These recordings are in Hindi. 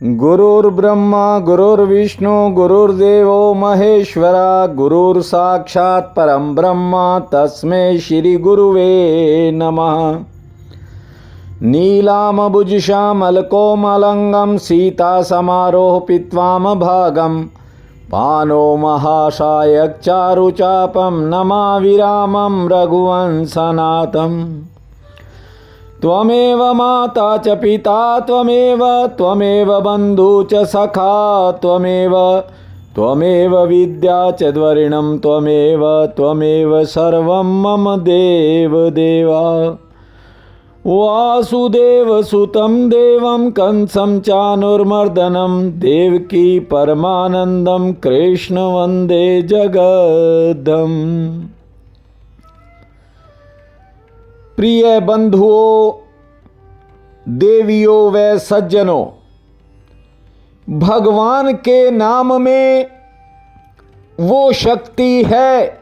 गुरुर्ब्रह्मा गुरुर्विष्णु गुरुर्देवो महेश्वरा गुरुर्साक्षात् परं ब्रह्म तस्मै श्री गुरुवे नमः। नीलामभुजश्यामलकोमलंगं सीतासमारोहयित्वामभागं पानो महासायकचारुचापं नमाविरामं रघुवंशनाथम्। त्वमेव माता च पिता त्वमेव बन्धु च सखा त्वमेव विद्या च द्वरिणं त्वमेव सर्वं मम देवदेवा। वासुदेवसुतं देवं कंसं चानुर्मर्दनं देवकी परमानन्दं कृष्ण वन्दे जगद्गुरुम्। प्रिय बंधुओं, देवियों व सज्जनों, भगवान के नाम में वो शक्ति है,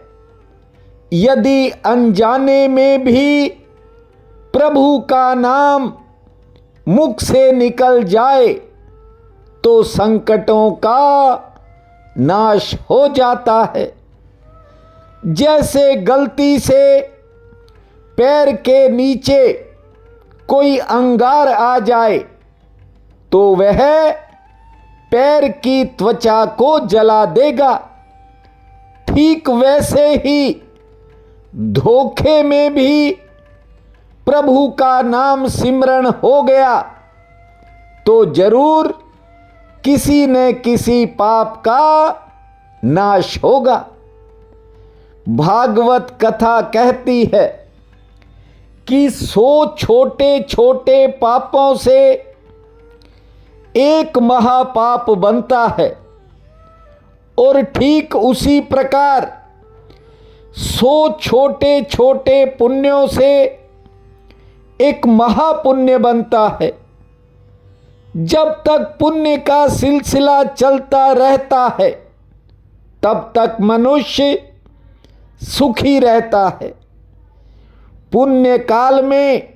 यदि अनजाने में भी प्रभु का नाम मुख से निकल जाए तो संकटों का नाश हो जाता है। जैसे गलती से पैर के नीचे कोई अंगार आ जाए तो वह पैर की त्वचा को जला देगा, ठीक वैसे ही धोखे में भी प्रभु का नाम सिमरण हो गया तो जरूर किसी न किसी पाप का नाश होगा। भागवत कथा कहती है कि 100 छोटे छोटे पापों से एक महापाप बनता है और ठीक उसी प्रकार 100 छोटे छोटे पुण्यों से एक महापुण्य बनता है। जब तक पुण्य का सिलसिला चलता रहता है तब तक मनुष्य सुखी रहता है। पुण्य काल में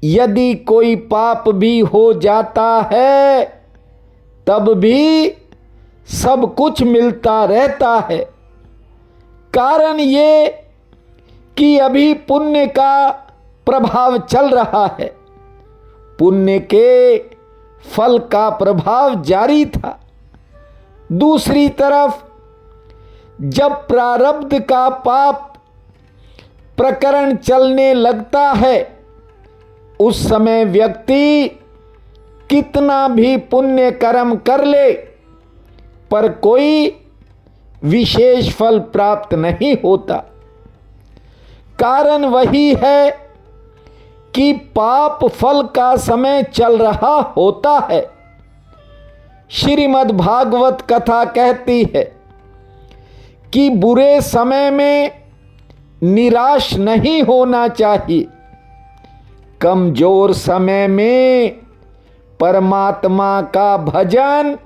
यदि कोई पाप भी हो जाता है तब भी सब कुछ मिलता रहता है। कारण ये कि अभी पुण्य का प्रभाव चल रहा है, पुण्य के फल का प्रभाव जारी था। दूसरी तरफ जब प्रारब्ध का पाप प्रकरण चलने लगता है उस समय व्यक्ति कितना भी पुण्य कर्म कर ले पर कोई विशेष फल प्राप्त नहीं होता। कारण वही है कि पाप फल का समय चल रहा होता है। श्रीमद् भागवत कथा कहती है कि बुरे समय में निराश नहीं होना चाहिए, कमजोर समय में परमात्मा का भजन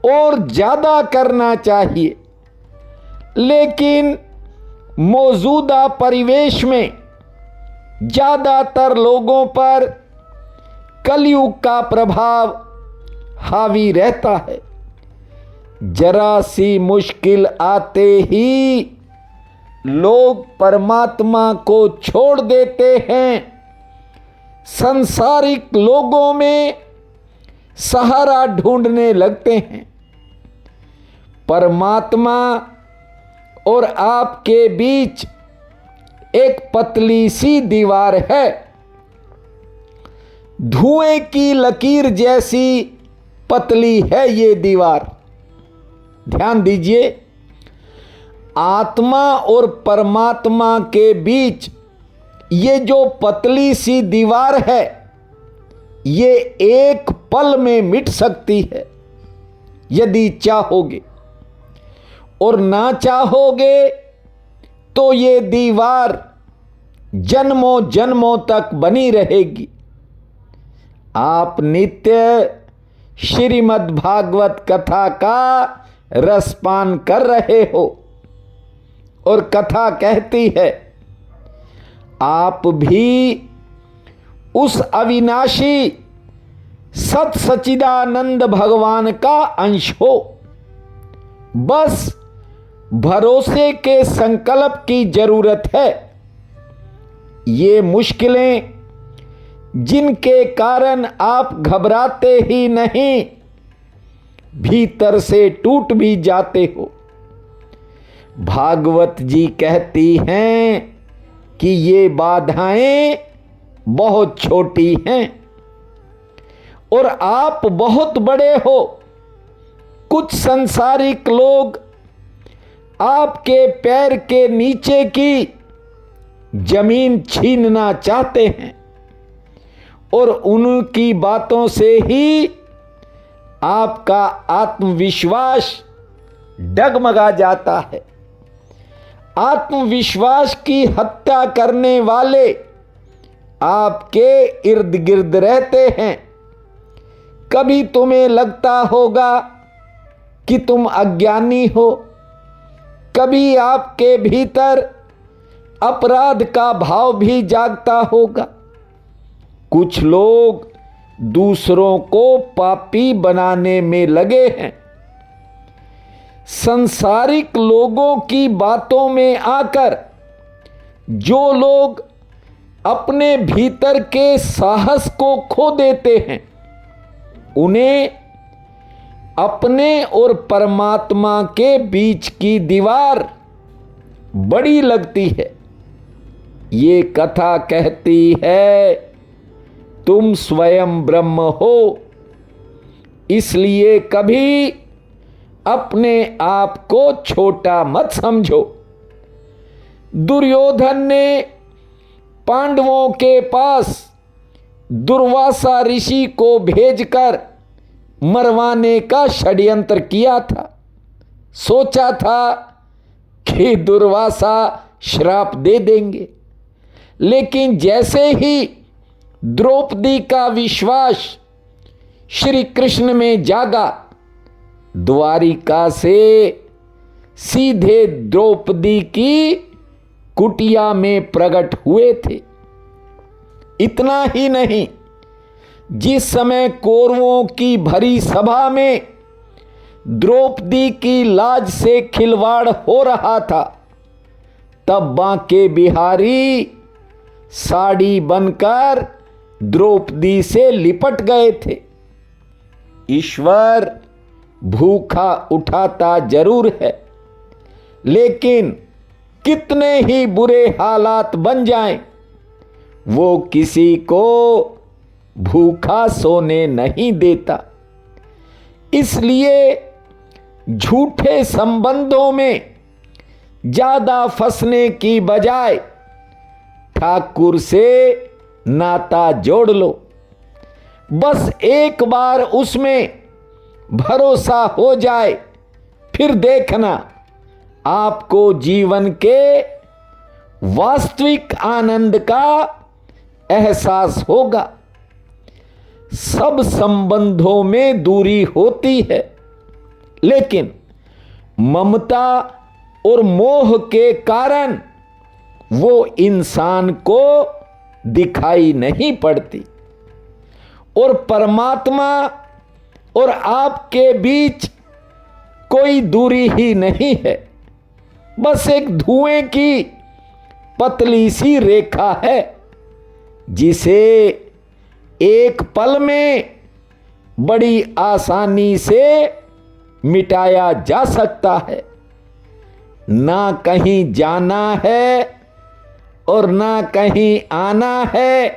और ज्यादा करना चाहिए। लेकिन मौजूदा परिवेश में ज्यादातर लोगों पर कलयुग का प्रभाव हावी रहता है। जरा सी मुश्किल आते ही लोग परमात्मा को छोड़ देते हैं, संसारिक लोगों में सहारा ढूंढने लगते हैं। परमात्मा और आपके बीच एक पतली सी दीवार है, धुएं की लकीर जैसी पतली है ये दीवार। ध्यान दीजिए, आत्मा और परमात्मा के बीच ये जो पतली सी दीवार है ये एक पल में मिट सकती है यदि चाहोगे, और ना चाहोगे तो ये दीवार जन्मों जन्मों तक बनी रहेगी। आप नित्य श्रीमद् भागवत कथा का रसपान कर रहे हो और कथा कहती है आप भी उस अविनाशी सत सच्चिदानंद भगवान का अंश हो। बस भरोसे के संकल्प की जरूरत है। ये मुश्किलें जिनके कारण आप घबराते ही नहीं, भीतर से टूट भी जाते हो। भागवत जी कहती हैं कि ये बाधाएं बहुत छोटी हैं और आप बहुत बड़े हो। कुछ संसारिक लोग आपके पैर के नीचे की जमीन छीनना चाहते हैं और उनकी बातों से ही आपका आत्मविश्वास डगमगा जाता है। आत्मविश्वास की हत्या करने वाले आपके इर्द गिर्द रहते हैं। कभी तुम्हें लगता होगा कि तुम अज्ञानी हो, कभी आपके भीतर अपराध का भाव भी जागता होगा। कुछ लोग दूसरों को पापी बनाने में लगे हैं। संसारिक लोगों की बातों में आकर जो लोग अपने भीतर के साहस को खो देते हैं, उन्हें अपने और परमात्मा के बीच की दीवार बड़ी लगती है। ये कथा कहती है तुम स्वयं ब्रह्म हो, इसलिए कभी अपने आप को छोटा मत समझो। दुर्योधन ने पांडवों के पास दुर्वासा ऋषि को भेजकर मरवाने का षड्यंत्र किया था। सोचा था कि दुर्वासा श्राप दे देंगे, लेकिन जैसे ही द्रौपदी का विश्वास श्री कृष्ण में जागा, द्वारिका से सीधे द्रौपदी की कुटिया में प्रकट हुए थे। इतना ही नहीं, जिस समय कौरवों की भरी सभा में द्रौपदी की लाज से खिलवाड़ हो रहा था, तब बांके बिहारी साड़ी बनकर द्रौपदी से लिपट गए थे। ईश्वर भूखा उठाता जरूर है, लेकिन कितने ही बुरे हालात बन जाएं, वो किसी को भूखा सोने नहीं देता। इसलिए झूठे संबंधों में ज्यादा फंसने की बजाय ठाकुर से नाता जोड़ लो। बस एक बार उसमें भरोसा हो जाए, फिर देखना आपको जीवन के वास्तविक आनंद का एहसास होगा। सब संबंधों में दूरी होती है, लेकिन ममता और मोह के कारण वो इंसान को दिखाई नहीं पड़ती और परमात्मा और आपके बीच कोई दूरी ही नहीं है। बस एक धुएं की पतली सी रेखा है, जिसे एक पल में बड़ी आसानी से मिटाया जा सकता है। ना कहीं जाना है और ना कहीं आना है,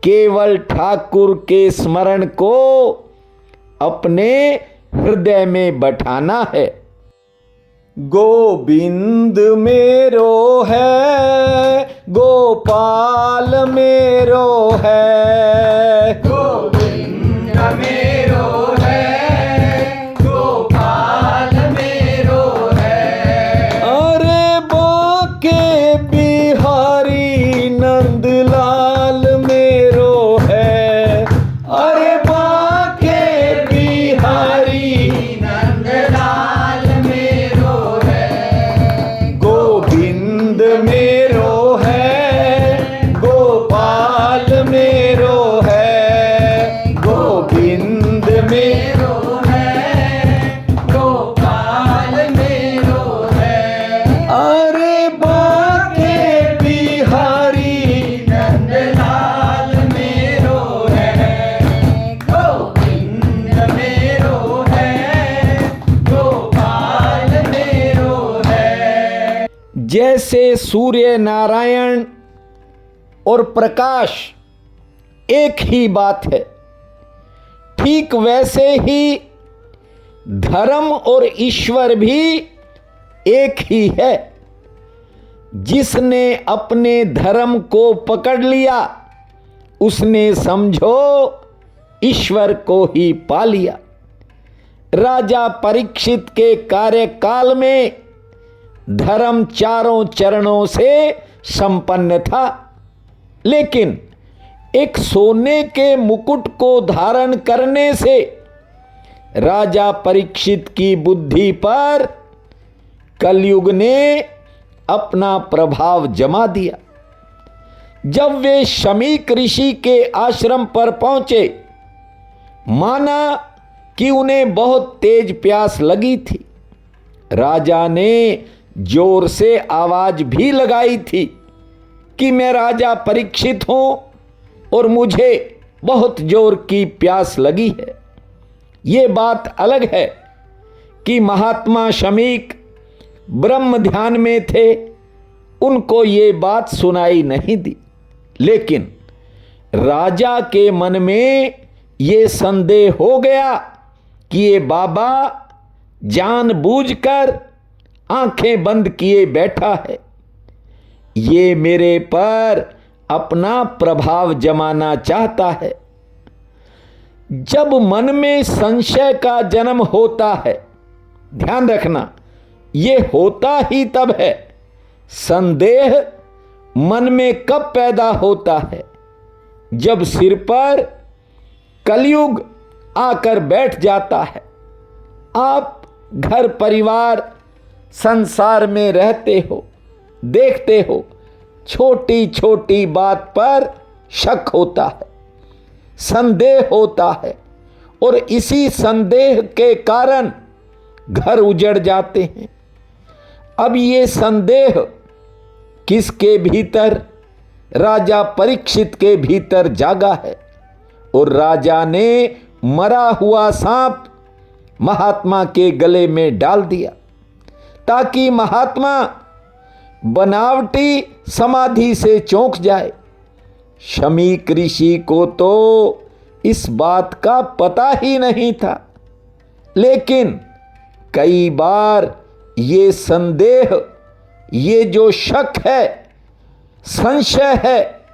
केवल ठाकुर के स्मरण को अपने हृदय में बैठाना है। गोविंद मेरो है, गोपाल मेरो है, गोविंद मेरो है, गोपाल मेरो है। अरे बाके बिहारी नंदलाल मेरो है, अरे बाके बिहारी नंदलाल मेरो है। गोविंद मेरो है, गोपाल मेरो है। मेरो है, गोपाल मेरो है। अरे बाके बिहारी नंदलाल मेरो है, गोविंद मेरो है, गोपाल मेरो है। जैसे सूर्य नारायण और प्रकाश एक ही बात है, ठीक वैसे ही धर्म और ईश्वर भी एक ही है। जिसने अपने धर्म को पकड़ लिया उसने समझो ईश्वर को ही पा लिया। राजा परीक्षित के कार्यकाल में धर्म चारों चरणों से संपन्न था, लेकिन एक सोने के मुकुट को धारण करने से राजा परीक्षित की बुद्धि पर कलयुग ने अपना प्रभाव जमा दिया। जब वे शमीक ऋषि के आश्रम पर पहुंचे, माना कि उन्हें बहुत तेज प्यास लगी थी। राजा ने जोर से आवाज भी लगाई थी कि मैं राजा परीक्षित हूं और मुझे बहुत जोर की प्यास लगी है। ये बात अलग है कि महात्मा शमीक ब्रह्म ध्यान में थे, उनको ये बात सुनाई नहीं दी। लेकिन राजा के मन में ये संदेह हो गया कि ये बाबा जानबूझकर आंखें बंद किए बैठा है, ये मेरे पर अपना प्रभाव जमाना चाहता है। जब मन में संशय का जन्म होता है, ध्यान रखना, ये होता ही तब है। संदेह मन में कब पैदा होता है? जब सिर पर कलयुग आकर बैठ जाता है। आप घर परिवार संसार में रहते हो, देखते हो, छोटी छोटी बात पर शक होता है, संदेह होता है, और इसी संदेह के कारण घर उजड़ जाते हैं। अब ये संदेह किसके भीतर? राजा परीक्षित के भीतर जागा है, और राजा ने मरा हुआ सांप महात्मा के गले में डाल दिया ताकि महात्मा बनावटी समाधि से चौंक जाए। शमीक ऋषि को तो इस बात का पता ही नहीं था, लेकिन कई बार ये संदेह, ये जो शक है, संशय है,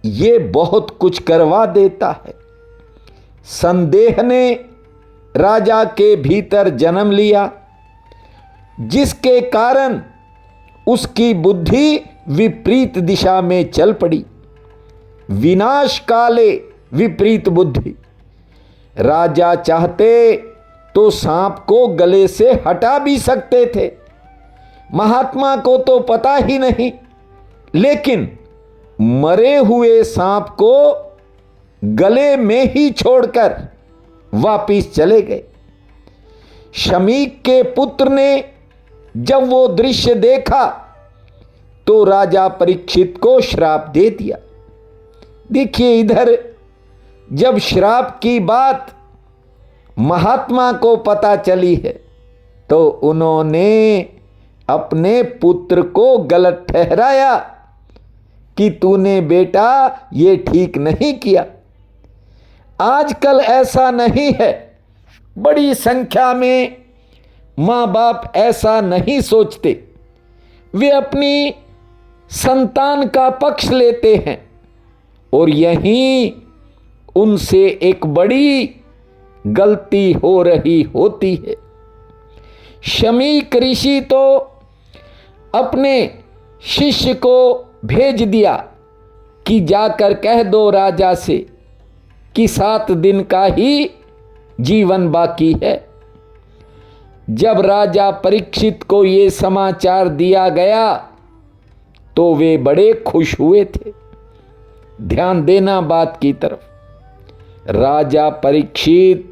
ये बहुत कुछ करवा देता है। संदेह ने राजा के भीतर जन्म लिया, जिसके कारण उसकी बुद्धि विपरीत दिशा में चल पड़ी। विनाश काले विपरीत बुद्धि। राजा चाहते तो सांप को गले से हटा भी सकते थे, महात्मा को तो पता ही नहीं, लेकिन मरे हुए सांप को गले में ही छोड़कर वापिस चले गए। शमीक के पुत्र ने जब वो दृश्य देखा तो राजा परीक्षित को श्राप दे दिया। देखिए, इधर जब श्राप की बात महात्मा को पता चली है तो उन्होंने अपने पुत्र को गलत ठहराया कि तूने बेटा ये ठीक नहीं किया। आजकल ऐसा नहीं है, बड़ी संख्या में माँ बाप ऐसा नहीं सोचते। वे अपनी संतान का पक्ष लेते हैं और यहीं उनसे एक बड़ी गलती हो रही होती है। शमीक ऋषि तो अपने शिष्य को भेज दिया कि जाकर कह दो राजा से कि 7 दिन का ही जीवन बाकी है। जब राजा परीक्षित को ये समाचार दिया गया तो वे बड़े खुश हुए थे। ध्यान देना बात की तरफ। राजा परीक्षित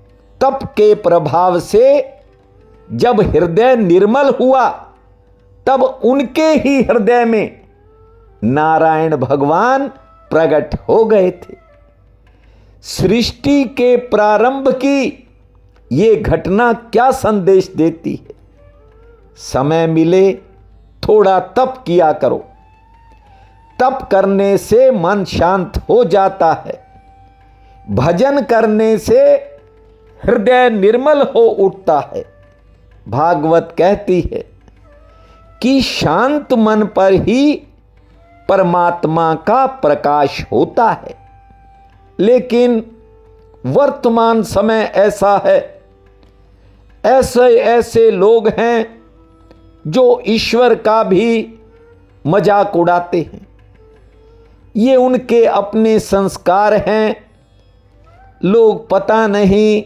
तप के प्रभाव से जब हृदय निर्मल हुआ तब उनके ही हृदय में नारायण भगवान प्रकट हो गए थे। सृष्टि के प्रारंभ की ये घटना क्या संदेश देती है? समय मिले थोड़ा तप किया करो। तप करने से मन शांत हो जाता है। भजन करने से हृदय निर्मल हो उठता है। भागवत कहती है कि शांत मन पर ही परमात्मा का प्रकाश होता है। लेकिन वर्तमान समय ऐसा है, ऐसे ऐसे लोग हैं जो ईश्वर का भी मजाक उड़ाते हैं। ये उनके अपने संस्कार हैं। लोग पता नहीं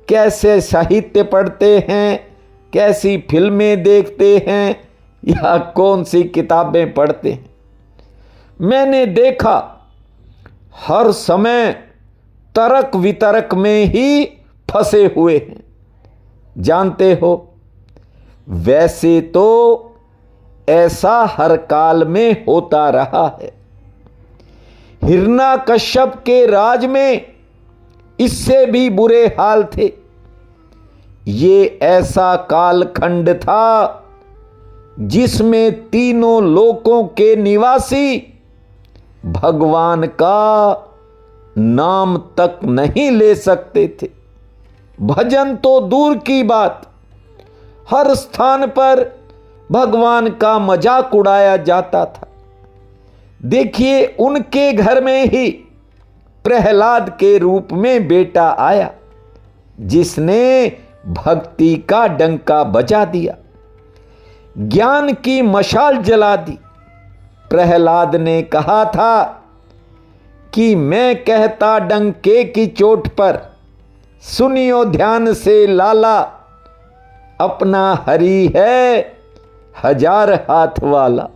कैसे साहित्य पढ़ते हैं, कैसी फिल्में देखते हैं या कौन सी किताबें पढ़ते हैं। मैंने देखा हर समय तर्क वितर्क में ही फंसे हुए हैं। जानते हो, वैसे तो ऐसा हर काल में होता रहा है। हिरण्यकश्यप के राज में इससे भी बुरे हाल थे। ये ऐसा कालखंड था जिसमें तीनों लोकों के निवासी भगवान का नाम तक नहीं ले सकते थे। भजन तो दूर की बात, हर स्थान पर भगवान का मजाक उड़ाया जाता था। देखिए, उनके घर में ही प्रहलाद के रूप में बेटा आया जिसने भक्ति का डंका बजा दिया, ज्ञान की मशाल जला दी। प्रहलाद ने कहा था कि मैं कहता डंके की चोट पर, सुनियो ध्यान से लाला, अपना हरि है 1000 हाथ वाला।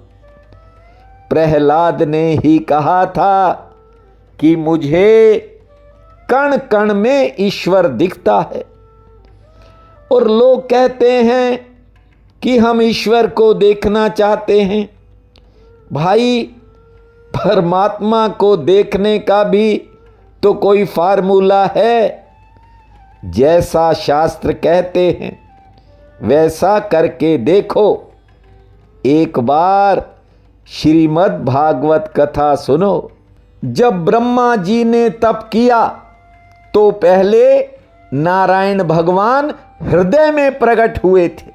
प्रहलाद ने ही कहा था कि मुझे कण कण में ईश्वर दिखता है। और लोग कहते हैं कि हम ईश्वर को देखना चाहते हैं। भाई, परमात्मा को देखने का भी तो कोई फार्मूला है। जैसा शास्त्र कहते हैं वैसा करके देखो। एक बार श्रीमद् भागवत कथा सुनो। जब ब्रह्मा जी ने तप किया तो पहले नारायण भगवान हृदय में प्रकट हुए थे।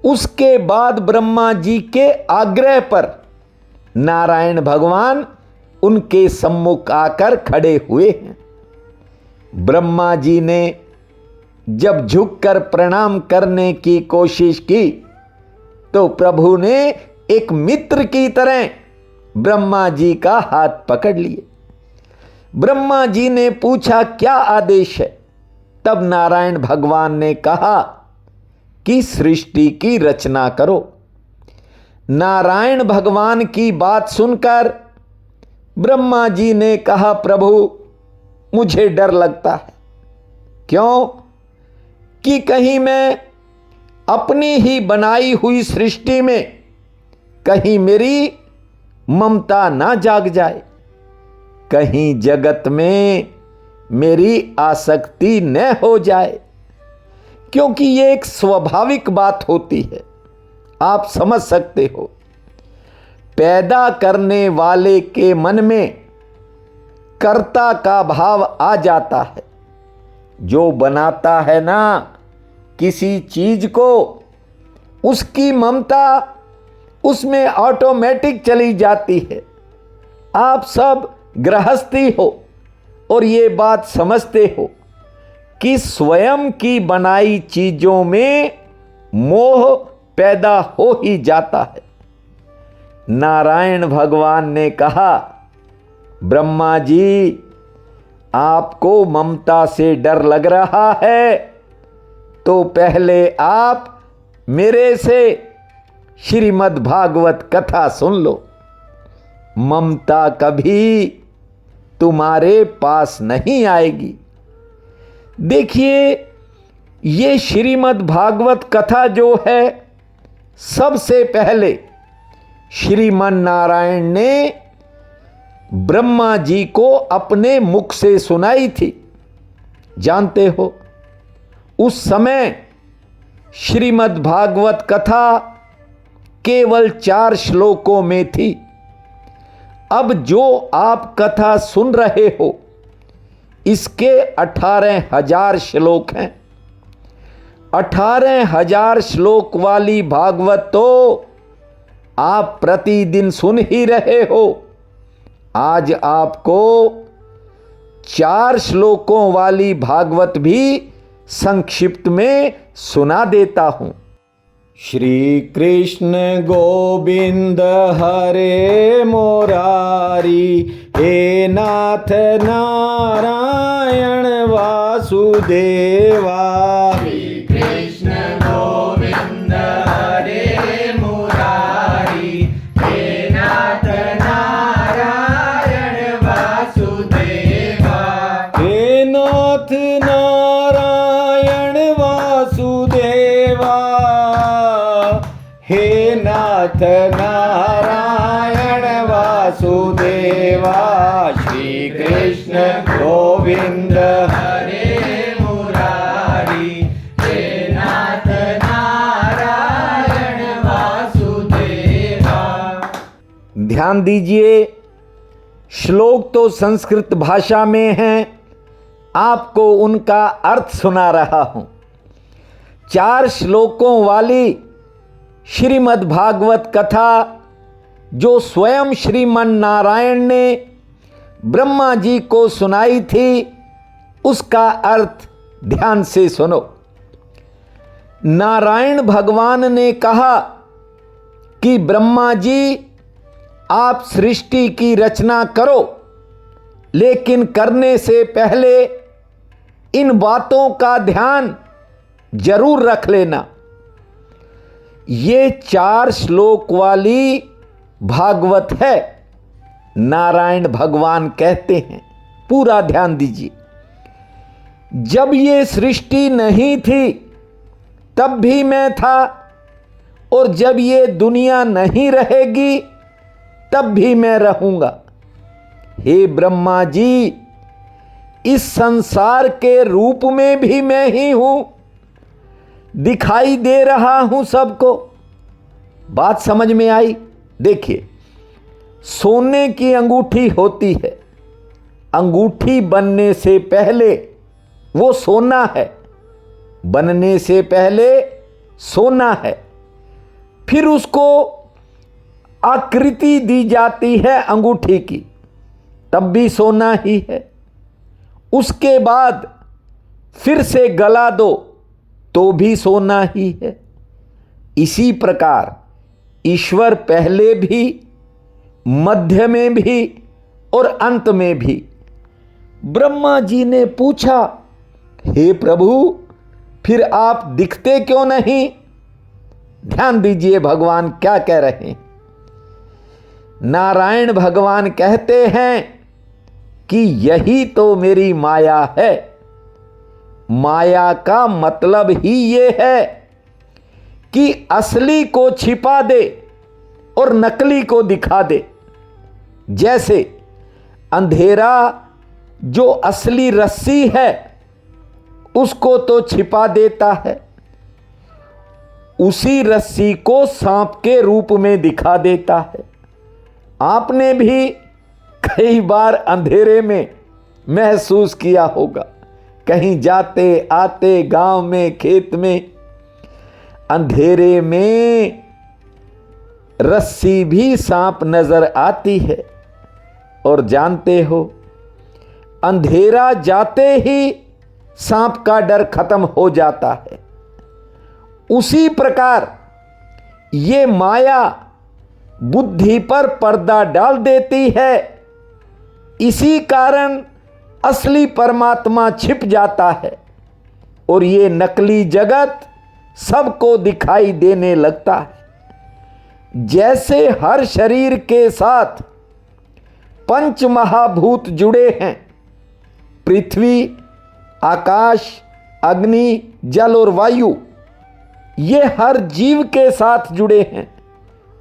उसके बाद ब्रह्मा जी के आग्रह पर नारायण भगवान उनके सम्मुख आकर खड़े हुए हैं। ब्रह्मा जी ने जब झुककर प्रणाम करने की कोशिश की तो प्रभु ने एक मित्र की तरह ब्रह्मा जी का हाथ पकड़ लिए। ब्रह्मा जी ने पूछा, क्या आदेश है? तब नारायण भगवान ने कहा कि सृष्टि की रचना करो। नारायण भगवान की बात सुनकर ब्रह्मा जी ने कहा, प्रभु मुझे डर लगता है। क्यों? कि कहीं मैं अपनी ही बनाई हुई सृष्टि में कहीं मेरी ममता ना जाग जाए, कहीं जगत में मेरी आसक्ति न हो जाए। क्योंकि ये एक स्वाभाविक बात होती है, आप समझ सकते हो। पैदा करने वाले के मन में कर्ता का भाव आ जाता है। जो बनाता है ना किसी चीज को, उसकी ममता उसमें ऑटोमेटिक चली जाती है। आप सब गृहस्थी हो और ये बात समझते हो कि स्वयं की बनाई चीजों में मोह पैदा हो ही जाता है। नारायण भगवान ने कहा, ब्रह्मा जी, आपको ममता से डर लग रहा है तो पहले आप मेरे से श्रीमद् भागवत कथा सुन लो। ममता कभी तुम्हारे पास नहीं आएगी। देखिए, ये श्रीमद् भागवत कथा जो है, सबसे पहले श्रीमन नारायण ने ब्रह्मा जी को अपने मुख से सुनाई थी। जानते हो, उस समय श्रीमद् भागवत कथा केवल 4 श्लोकों में थी। अब जो आप कथा सुन रहे हो, इसके 18,000 श्लोक हैं। 18,000 श्लोक वाली भागवत तो आप प्रतिदिन सुन ही रहे हो। आज आपको 4 श्लोकों वाली भागवत भी संक्षिप्त में सुना देता हूं। श्री कृष्ण गोविंद हरे मुरारी, हे नाथ नारायण वासुदेवा। श्री कृष्ण गोविंद हरे मुरारी, हे नाथ नारायण वासुदेवा। हे नाथ नारायण वासुदेवा, हे नाथ नारायण वासुदेवा। श्री कृष्ण गोविंद हरे मुरारी, हे नाथ नारायण वासुदेवा। ध्यान दीजिए, श्लोक तो संस्कृत भाषा में हैं, आपको उनका अर्थ सुना रहा हूं। 4 श्लोकों वाली श्रीमद् भागवत कथा जो स्वयं श्रीमन नारायण ने ब्रह्मा जी को सुनाई थी, उसका अर्थ ध्यान से सुनो। नारायण भगवान ने कहा कि ब्रह्मा जी, आप सृष्टि की रचना करो, लेकिन करने से पहले इन बातों का ध्यान जरूर रख लेना। ये 4 श्लोक वाली भागवत है, नारायण भगवान कहते हैं। पूरा ध्यान दीजिए। जब ये सृष्टि नहीं थी तब भी मैं था, और जब ये दुनिया नहीं रहेगी तब भी मैं रहूंगा। हे ब्रह्मा जी, इस संसार के रूप में भी मैं ही हूं, दिखाई दे रहा हूं सबको। बात समझ में आई? देखिए, सोने की अंगूठी होती है, अंगूठी बनने से पहले वो सोना है, बनने से पहले सोना है। फिर उसको आकृति दी जाती है अंगूठी की, तब भी सोना ही है। उसके बाद फिर से गला दो तो भी सोना ही है। इसी प्रकार ईश्वर पहले भी, मध्य में भी और अंत में भी। ब्रह्मा जी ने पूछा, हे प्रभु, फिर आप दिखते क्यों नहीं? ध्यान दीजिए भगवान क्या कह रहे हैं। नारायण भगवान कहते हैं कि यही तो मेरी माया है। माया का मतलब ही ये है कि असली को छिपा दे और नकली को दिखा दे। जैसे अंधेरा जो असली रस्सी है उसको तो छिपा देता है, उसी रस्सी को सांप के रूप में दिखा देता है। आपने भी कई बार अंधेरे में महसूस किया होगा, कहीं जाते आते, गांव में, खेत में, अंधेरे में रस्सी भी सांप नजर आती है। और जानते हो, अंधेरा जाते ही सांप का डर खत्म हो जाता है। उसी प्रकार ये माया बुद्धि पर पर्दा डाल देती है, इसी कारण असली परमात्मा छिप जाता है और ये नकली जगत सबको दिखाई देने लगता है। जैसे हर शरीर के साथ 5 महाभूत जुड़े हैं, पृथ्वी, आकाश, अग्नि, जल और वायु ये हर जीव के साथ जुड़े हैं,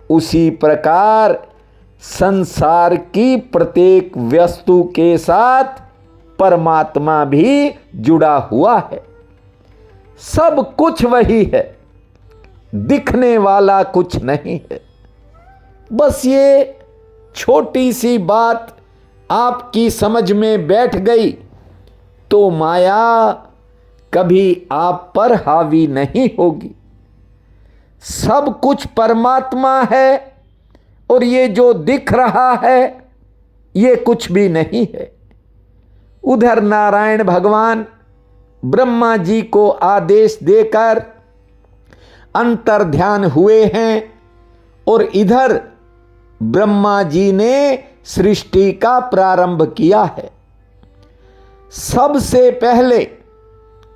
उसी प्रकार संसार की प्रत्येक वस्तु के साथ परमात्मा भी जुड़ा हुआ है। सब कुछ वही है, दिखने वाला कुछ नहीं है। बस ये छोटी सी बात आपकी समझ में बैठ गई तो माया कभी आप पर हावी नहीं होगी। सब कुछ परमात्मा है और ये जो दिख रहा है ये कुछ भी नहीं है। उधर नारायण भगवान ब्रह्मा जी को आदेश देकर अंतर्ध्यान हुए हैं और इधर ब्रह्मा जी ने सृष्टि का प्रारंभ किया है। सबसे पहले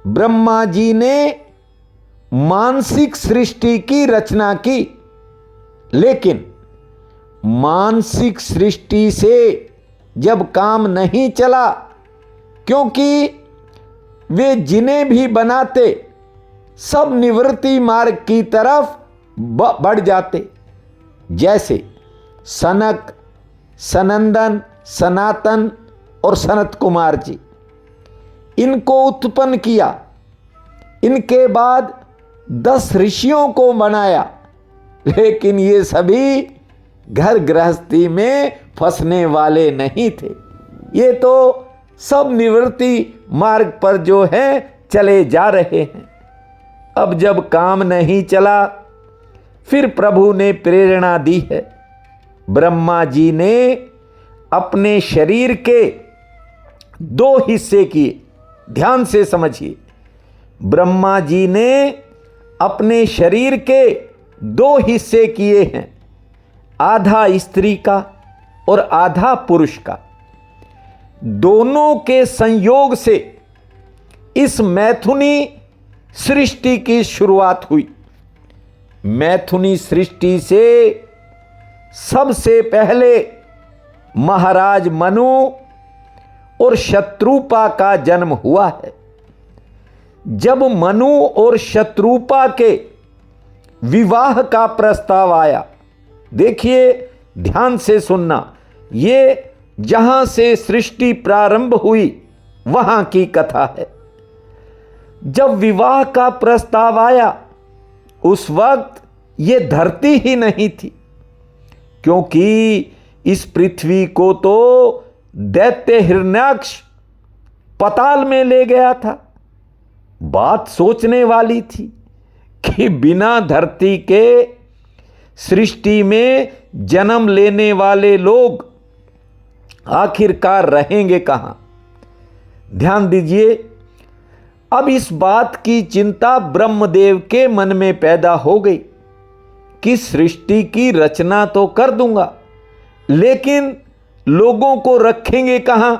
ब्रह्मा जी ने मानसिक सृष्टि की रचना की, लेकिन मानसिक सृष्टि से जब काम नहीं चला, क्योंकि वे जिन्हें भी बनाते सब निवृत्ति मार्ग की तरफ बढ़ जाते। जैसे सनक, सनंदन, सनातन और सनत कुमार जी, इनको उत्पन्न किया। इनके बाद 10 ऋषियों को बनाया, लेकिन ये सभी घर गृहस्थी में फंसने वाले नहीं थे। ये तो सब निवृत्ति मार्ग पर जो है चले जा रहे हैं। अब जब काम नहीं चला, फिर प्रभु ने प्रेरणा दी है। ब्रह्मा जी ने अपने शरीर के 2 हिस्से किए। ध्यान से समझिए, ब्रह्मा जी ने अपने शरीर के 2 हिस्से किए हैं, आधा स्त्री का और आधा पुरुष का। दोनों के संयोग से इस मैथुनी सृष्टि की शुरुआत हुई। मैथुनी सृष्टि से सबसे पहले महाराज मनु और शत्रुपा का जन्म हुआ है। जब मनु और शत्रुपा के विवाह का प्रस्ताव आया, देखिए ध्यान से सुनना, ये जहां से सृष्टि प्रारंभ हुई वहां की कथा है। जब विवाह का प्रस्ताव आया उस वक्त ये धरती ही नहीं थी, क्योंकि इस पृथ्वी को तो दैत्य हिरण्याक्ष पाताल में ले गया था। बात सोचने वाली थी कि बिना धरती के सृष्टि में जन्म लेने वाले लोग आखिरकार रहेंगे कहां। ध्यान दीजिए, अब इस बात की चिंता ब्रह्मदेव के मन में पैदा हो गई कि सृष्टि की रचना तो कर दूंगा, लेकिन लोगों को रखेंगे कहां,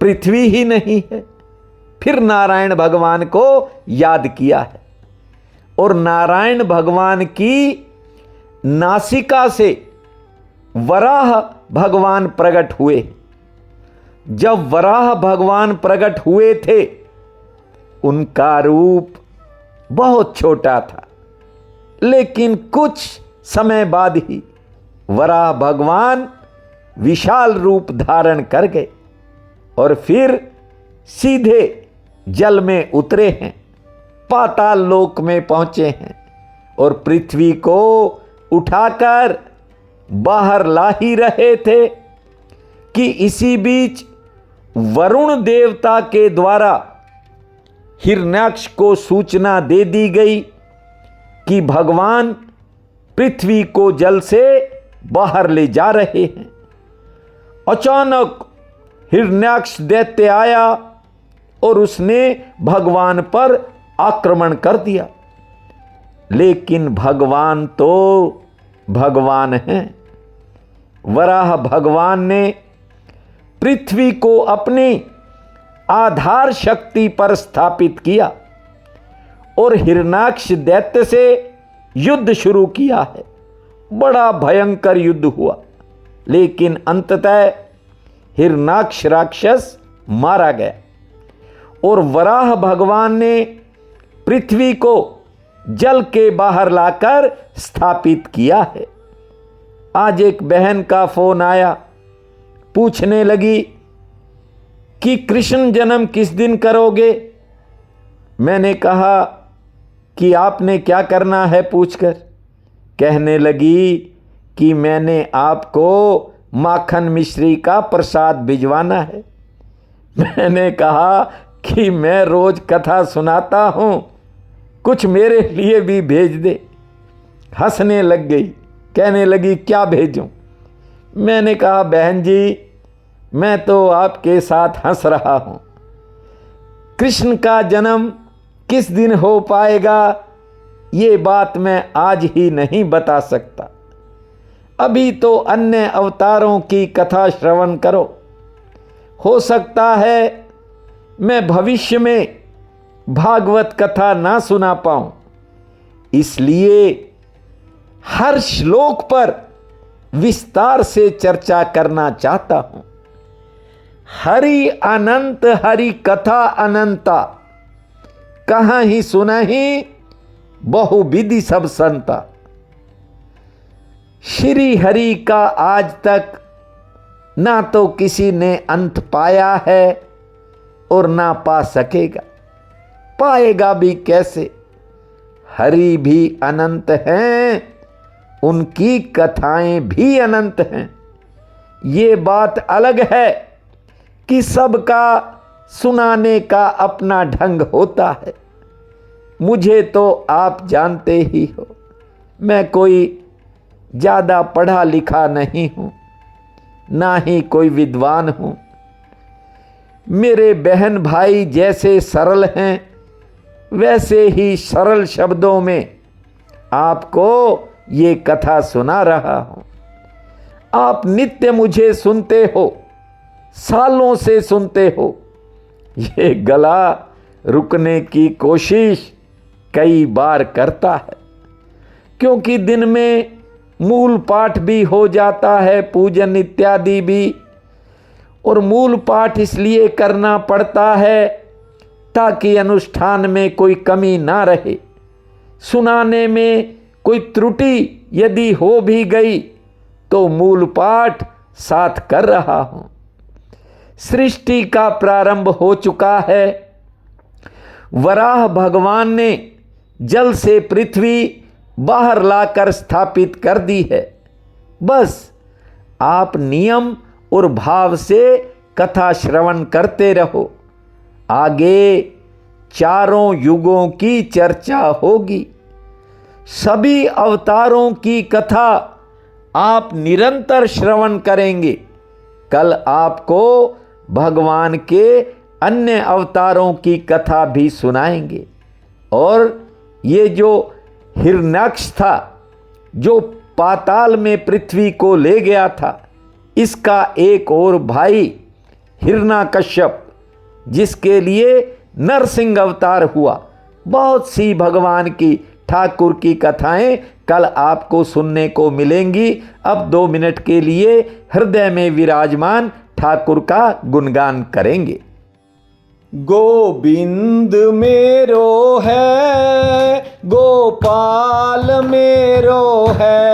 पृथ्वी ही नहीं है। फिर नारायण भगवान को याद किया है और नारायण भगवान की नासिका से वराह भगवान प्रकट हुए। जब वराह भगवान प्रकट हुए थे, उनका रूप बहुत छोटा था, लेकिन कुछ समय बाद ही वराह भगवान विशाल रूप धारण कर गए और फिर सीधे जल में उतरे हैं, पाताल लोक में पहुंचे हैं और पृथ्वी को उठाकर बाहर ला ही रहे थे कि इसी बीच वरुण देवता के द्वारा हिरण्याक्ष को सूचना दे दी गई कि भगवान पृथ्वी को जल से बाहर ले जा रहे हैं। अचानक हिरण्याक्ष दैत्य आया और उसने भगवान पर आक्रमण कर दिया, लेकिन भगवान तो भगवान हैं। वराह भगवान ने पृथ्वी को अपनी आधार शक्ति पर स्थापित किया और हिरण्याक्ष दैत्य से युद्ध शुरू किया है। बड़ा भयंकर युद्ध हुआ, लेकिन अंततः हिरण्याक्ष राक्षस मारा गया और वराह भगवान ने पृथ्वी को जल के बाहर लाकर स्थापित किया है। आज एक बहन का फोन आया, पूछने लगी कि कृष्ण जन्म किस दिन करोगे। मैंने कहा कि आपने क्या करना है पूछकर। कहने लगी कि मैंने आपको माखन मिश्री का प्रसाद भिजवाना है। मैंने कहा कि मैं रोज कथा सुनाता हूँ, कुछ मेरे लिए भी भेज दे। हंसने लग गई, कहने लगी क्या भेजूं। मैंने कहा बहन जी, मैं तो आपके साथ हंस रहा हूँ। कृष्ण का जन्म किस दिन हो पाएगा ये बात मैं आज ही नहीं बता सकता। अभी तो अन्य अवतारों की कथा श्रवण करो। हो सकता है मैं भविष्य में भागवत कथा ना सुना पाऊं, इसलिए हर श्लोक पर विस्तार से चर्चा करना चाहता हूं। हरि अनंत हरि कथा अनंता, कहाँ ही सुनहि बहुविधि सब संता। श्री हरि का आज तक ना तो किसी ने अंत पाया है और ना पा सकेगा, पाएगा भी कैसे। हरि भी अनंत हैं, उनकी कथाएं भी अनंत हैं। ये बात अलग है कि सबका सुनाने का अपना ढंग होता है। मुझे तो आप जानते ही हो, मैं कोई ज़्यादा पढ़ा लिखा नहीं हूँ, ना ही कोई विद्वान हूँ। मेरे बहन भाई जैसे सरल हैं, वैसे ही सरल शब्दों में आपको ये कथा सुना रहा हूँ। आप नित्य मुझे सुनते हो, सालों से सुनते हो। ये गला रुकने की कोशिश कई बार करता है, क्योंकि दिन में मूल पाठ भी हो जाता है, पूजन इत्यादि भी। और मूल पाठ इसलिए करना पड़ता है ताकि अनुष्ठान में कोई कमी ना रहे। सुनाने में कोई त्रुटि यदि हो भी गई तो मूल पाठ साथ कर रहा हूँ। सृष्टि का प्रारंभ हो चुका है। वराह भगवान ने जल से पृथ्वी बाहर लाकर स्थापित कर दी है। बस आप नियम और भाव से कथा श्रवण करते रहो। आगे चारों युगों की चर्चा होगी। सभी अवतारों की कथा आप निरंतर श्रवण करेंगे। कल आपको भगवान के अन्य अवतारों की कथा भी सुनाएंगे। और ये जो हिरण्याक्ष था, जो पाताल में पृथ्वी को ले गया था, इसका एक और भाई हिरण्याकश्यप, जिसके लिए नरसिंह अवतार हुआ। बहुत सी भगवान की ठाकुर की कथाएं कल आपको सुनने को मिलेंगी। अब 2 मिनट के लिए हृदय में विराजमान ठाकुर का गुणगान करेंगे। गोविंद मेरो है, गोपाल मेरो है,